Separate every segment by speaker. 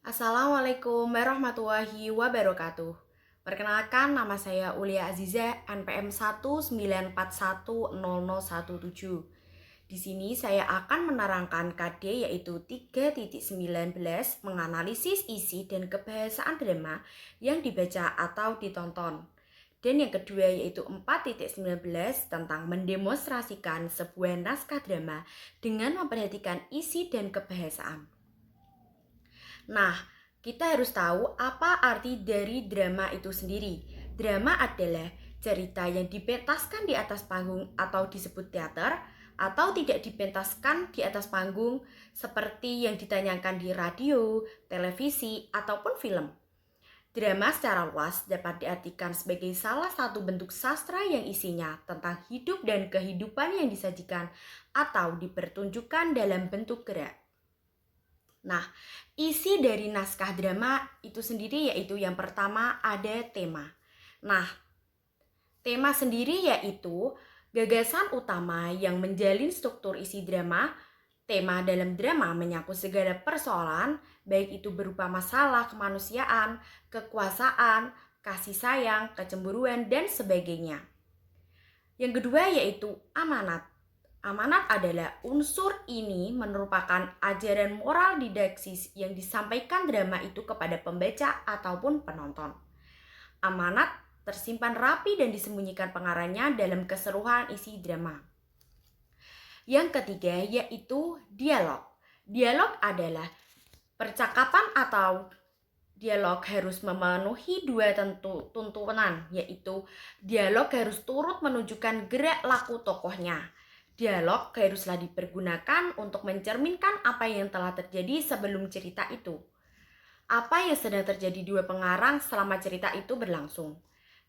Speaker 1: Assalamualaikum warahmatullahi wabarakatuh. Perkenalkan, nama saya Ulia Aziza, NPM 194100017. Di sini saya akan menerangkan KD yaitu 3.19 menganalisis isi dan kebahasaan drama yang dibaca atau ditonton. Dan yang kedua yaitu 4.19 tentang mendemonstrasikan sebuah naskah drama dengan memperhatikan isi dan kebahasaan. Nah, kita harus tahu apa arti dari drama itu sendiri. Drama adalah cerita yang dipentaskan di atas panggung atau disebut teater, atau tidak dipentaskan di atas panggung seperti yang ditanyakan di radio, televisi, ataupun film. Drama secara luas dapat diartikan sebagai salah satu bentuk sastra yang isinya tentang hidup dan kehidupan yang disajikan atau dipertunjukkan dalam bentuk gerak. Nah, isi dari naskah drama itu sendiri yaitu yang pertama ada tema. Nah, tema sendiri yaitu gagasan utama yang menjalin struktur isi drama. Tema dalam drama menyangkut segala persoalan, baik itu berupa masalah kemanusiaan, kekuasaan, kasih sayang, kecemburuan, dan sebagainya. Yang kedua yaitu amanat. Amanat adalah unsur ini merupakan ajaran moral didaksis yang disampaikan drama itu kepada pembaca ataupun penonton. Amanat tersimpan rapi dan disembunyikan pengarangnya dalam keseluruhan isi drama. Yang ketiga yaitu dialog. Dialog adalah percakapan atau dialog harus memenuhi dua tuntunan, yaitu dialog harus turut menunjukkan gerak laku tokohnya. Dialog haruslah dipergunakan untuk mencerminkan apa yang telah terjadi sebelum cerita itu. Apa yang sedang terjadi dua pengarang selama cerita itu berlangsung.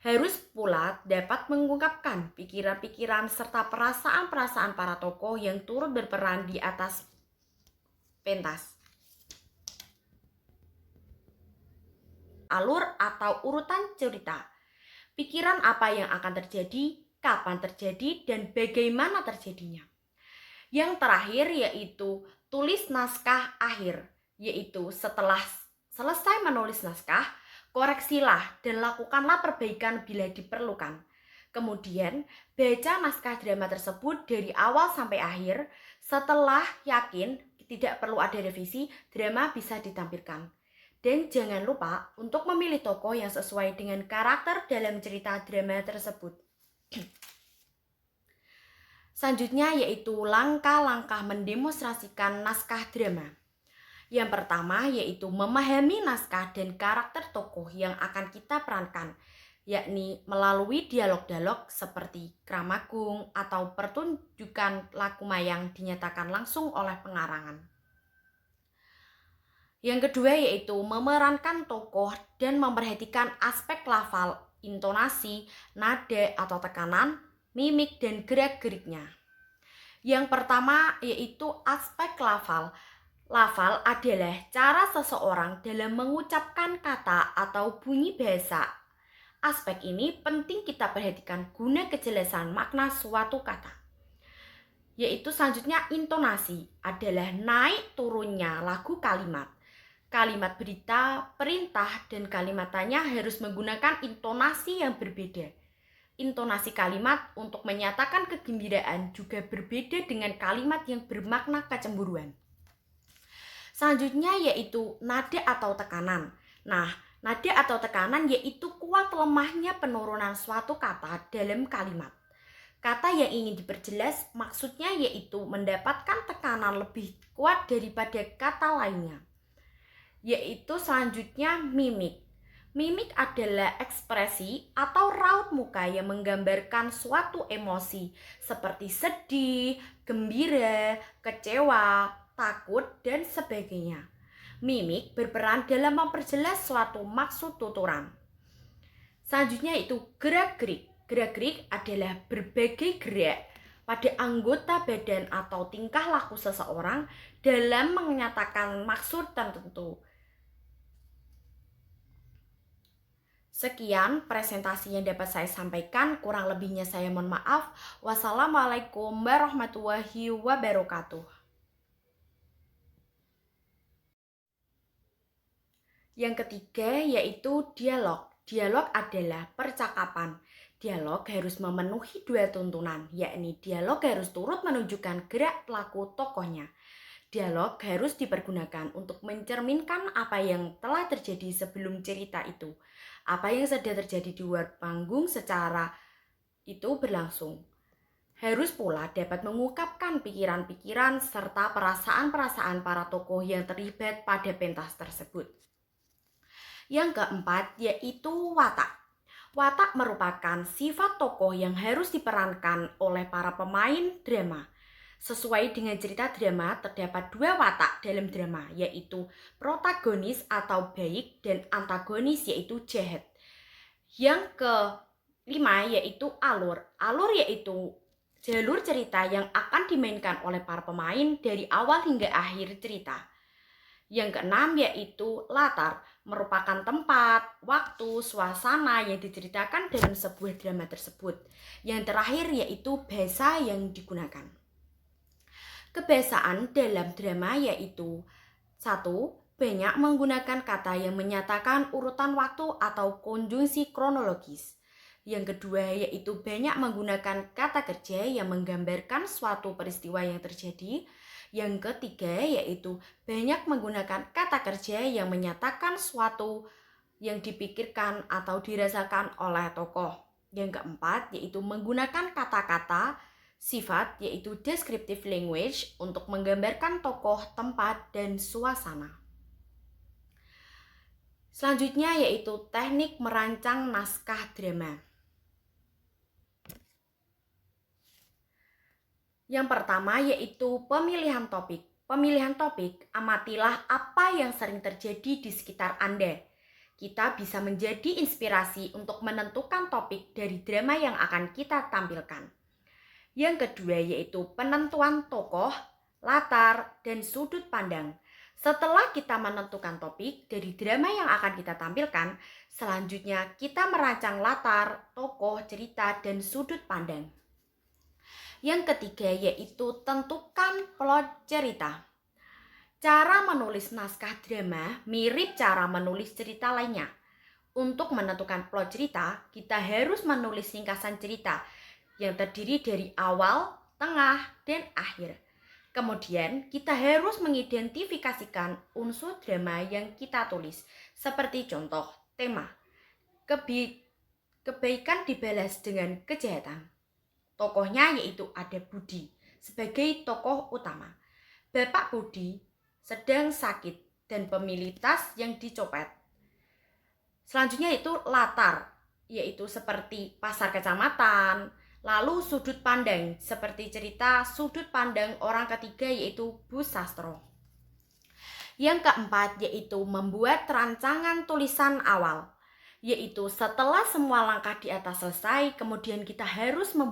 Speaker 1: Harus pula dapat mengungkapkan pikiran-pikiran serta perasaan-perasaan para tokoh yang turut berperan di atas pentas. Alur atau urutan cerita. Pikiran apa yang akan terjadi, kapan terjadi, dan bagaimana terjadinya. Yang terakhir yaitu tulis naskah akhir, yaitu setelah selesai menulis naskah, koreksilah dan lakukanlah perbaikan bila diperlukan. Kemudian, baca naskah drama tersebut dari awal sampai akhir. Setelah yakin tidak perlu ada revisi, drama bisa ditampilkan. Dan jangan lupa untuk memilih tokoh yang sesuai dengan karakter dalam cerita drama tersebut. Selanjutnya yaitu langkah-langkah mendemonstrasikan naskah drama. Yang pertama yaitu memahami naskah dan karakter tokoh yang akan kita perankan, yakni melalui dialog-dialog seperti kramagung atau pertunjukan laku mayang dinyatakan langsung oleh pengarangan. Yang kedua yaitu memerankan tokoh dan memperhatikan aspek lafal, intonasi, nada atau tekanan, mimik, dan gerak-geriknya. Yang pertama yaitu aspek lafal. Lafal adalah cara seseorang dalam mengucapkan kata atau bunyi bahasa. Aspek ini penting kita perhatikan guna kejelasan makna suatu kata. Yaitu selanjutnya intonasi adalah naik turunnya lagu kalimat. Kalimat berita, perintah, dan kalimat tanya harus menggunakan intonasi yang berbeda. Intonasi kalimat untuk menyatakan kegembiraan juga berbeda dengan kalimat yang bermakna kecemburuan. Selanjutnya yaitu nada atau tekanan. Nah, nada atau tekanan yaitu kuat lemahnya penurunan suatu kata dalam kalimat. Kata yang ingin diperjelas maksudnya yaitu mendapatkan tekanan lebih kuat daripada kata lainnya. Yaitu selanjutnya mimik. Mimik adalah ekspresi atau raut muka yang menggambarkan suatu emosi seperti sedih, gembira, kecewa, takut, dan sebagainya. Mimik berperan dalam memperjelas suatu maksud tuturan. Selanjutnya itu gerak-gerik. Gerak-gerik adalah berbagai gerak pada anggota badan atau tingkah laku seseorang dalam menyatakan maksud tertentu. Sekian presentasi yang dapat saya sampaikan, kurang lebihnya saya mohon maaf. Wassalamualaikum warahmatullahi wabarakatuh. Yang ketiga yaitu dialog. Dialog adalah percakapan. Dialog harus memenuhi dua tuntunan, yakni dialog harus turut menunjukkan gerak pelaku tokohnya. Dialog harus dipergunakan untuk mencerminkan apa yang telah terjadi sebelum cerita itu. Apa yang sedang terjadi di luar panggung secara itu berlangsung. Harus pula dapat mengungkapkan pikiran-pikiran serta perasaan-perasaan para tokoh yang terlibat pada pentas tersebut. Yang keempat yaitu watak. Watak merupakan sifat tokoh yang harus diperankan oleh para pemain drama. Sesuai dengan cerita drama, terdapat dua watak dalam drama, yaitu protagonis atau baik dan antagonis yaitu jahat. Yang kelima yaitu alur. Alur yaitu jalur cerita yang akan dimainkan oleh para pemain dari awal hingga akhir cerita. Yang keenam yaitu latar, merupakan tempat, waktu, suasana yang diceritakan dalam sebuah drama tersebut. Yang terakhir yaitu bahasa yang digunakan. Kebiasaan dalam drama yaitu 1. Banyak menggunakan kata yang menyatakan urutan waktu atau konjungsi kronologis. Yang kedua yaitu banyak menggunakan kata kerja yang menggambarkan suatu peristiwa yang terjadi. Yang ketiga yaitu banyak menggunakan kata kerja yang menyatakan suatu yang dipikirkan atau dirasakan oleh tokoh. Yang keempat yaitu menggunakan kata-kata sifat yaitu descriptive language untuk menggambarkan tokoh, tempat, dan suasana. Selanjutnya yaitu teknik merancang naskah drama. Yang pertama yaitu pemilihan topik. Pemilihan topik, amatilah apa yang sering terjadi di sekitar Anda. Kita bisa menjadi inspirasi untuk menentukan topik dari drama yang akan kita tampilkan. Yang kedua yaitu penentuan tokoh, latar, dan sudut pandang. Setelah kita menentukan topik dari drama yang akan kita tampilkan, selanjutnya kita merancang latar, tokoh, cerita, dan sudut pandang. Yang ketiga yaitu tentukan plot cerita. Cara menulis naskah drama mirip cara menulis cerita lainnya. Untuk menentukan plot cerita, kita harus menulis ringkasan cerita yang terdiri dari awal, tengah, dan akhir. Kemudian, kita harus mengidentifikasikan unsur drama yang kita tulis, seperti contoh tema. Kebaikan dibalas dengan kejahatan. Tokohnya yaitu ada Budi sebagai tokoh utama. Bapak Budi sedang sakit dan pemilik tas yang dicopet. Selanjutnya itu latar, yaitu seperti pasar kecamatan. Lalu sudut pandang, seperti cerita sudut pandang orang ketiga yaitu Bu Sastro. Yang keempat yaitu membuat rancangan tulisan awal, yaitu setelah semua langkah di atas selesai, kemudian kita harus membuat